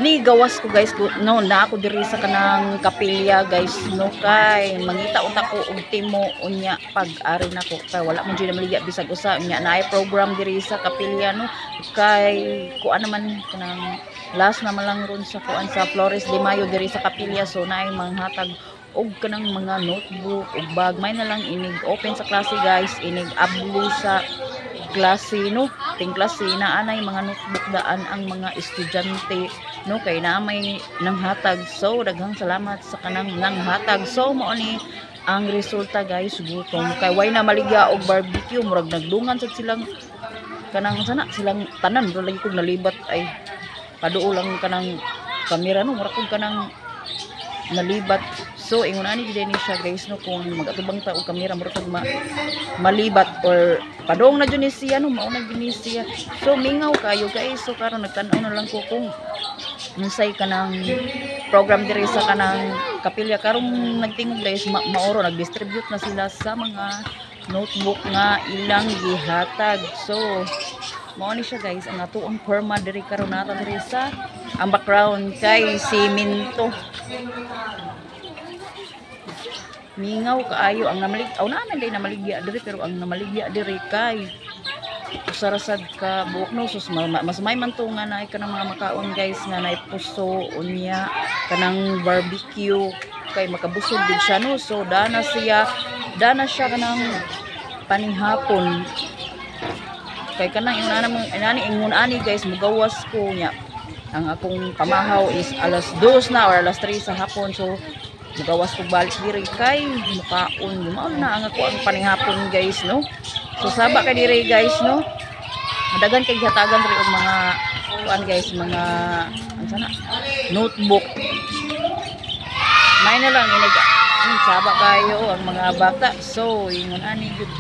ni gawas ko guys no na ako diri sa kanang kapilya guys no kay mangita unta ko og timo unya pag-ari nako kay wala mo gyud maligya bisag usa unya naay program diri sa kapilya no kay kuan naman kanang last na lang ron sa kuan sa Flores de Mayo diri sa kapilya so naay manghatag og kanang mga notebook ug bag may na lang inig open sa klase guys inig abli sa klase no ting klase na anay mga notebook daan ang mga estudyante no kay na may nanghatag so daghang salamat sa kanang nanghatag so mao ni ang resulta guys gutom kay way na maligya og barbecue murag nagdungan sad silang kanang sana silang tanan pero lagi kog nalibat ay paduo lang kanang kamera no murag kog kanang nalibat so ingon ani gid ni siya guys no kung magatubang ta og kamera murag kog malibat or padong na jud ni siya no mao na jud ni siya so mingaw kayo guys so karon nagtan-aw na lang ko kung unsay kanang program diri sa kanang kapilya karong nagtingog guys maoro nag-distribute na sila sa mga notebook nga ilang gihatag so mao ni siya guys ang ato ang forma diri karon nata diri sa ang background kay simento mingaw kaayo ang namalig aw naman day namaligya diri pero ang namaligya diri kay usarasad ka buok no sus mas may man to nga naay kanang mga makaon guys nga naay puso unya kanang barbecue kay makabusog din siya no so dana siya kanang panihapon kay kanang inani ingon ani guys mugawas ko nya ang akong pamahaw is alas 2 na or alas 3 sa hapon so mugawas ko balik diri kay mukaon mao na ang ako ang panihapon guys no so saba kay diri guys no dagan kay hatagan diri og mga kuan guys mga ano notebook may na lang inig saba kayo ang mga bata so ingon ani gud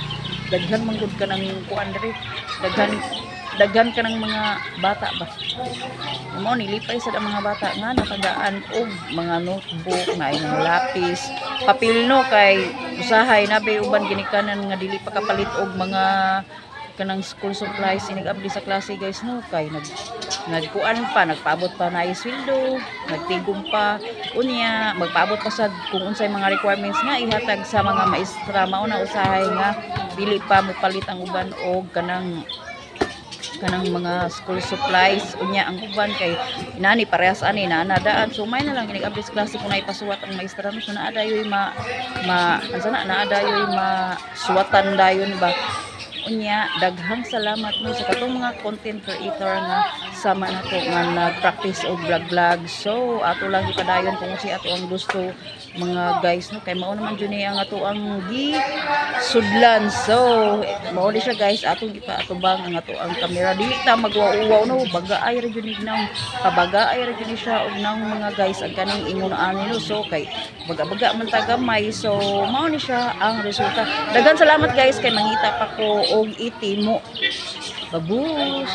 daghan man gud kanang kuan diri daghan kanang mga bata ba mo nilipay sa mga bata nga natagaan og mga notebook na mga lapis papel no kay usahay na bay uban ginikanan nga dili pa kapalit og mga kanang school supplies inigabli sa klase guys no kay nagkuan pa nagpaabot pa na sweldo nagtigom pa unya magpaabot pa sad kung unsay mga requirements nga ihatag sa mga maestra mao na usahay nga dili pa mopalit ang uban og kanang mga school supplies unya ang uban kay inani parehas ani na nadaan so may na lang ginigabli sa klase kung naipasuwat ang maestra no so naadayoy naadayoy masuwatan dayon ba unya daghang salamat no sa katong mga content creator nga sama nato nga nag-practice og vlog so ato lang ipadayon kung si ato ang gusto mga guys no kay mao naman jud ang ato ang sudlan so mao di siya guys atong ipaatubang ang ato ang kamera dili ta magwauwaw no bagaay ra jud ni nang pabagaay ra jud siya og nang mga guys ang kaning ingon ani no so kay baga man ta gamay so mao ni siya ang resulta daghan salamat guys kay mangita pa ko og itimo babus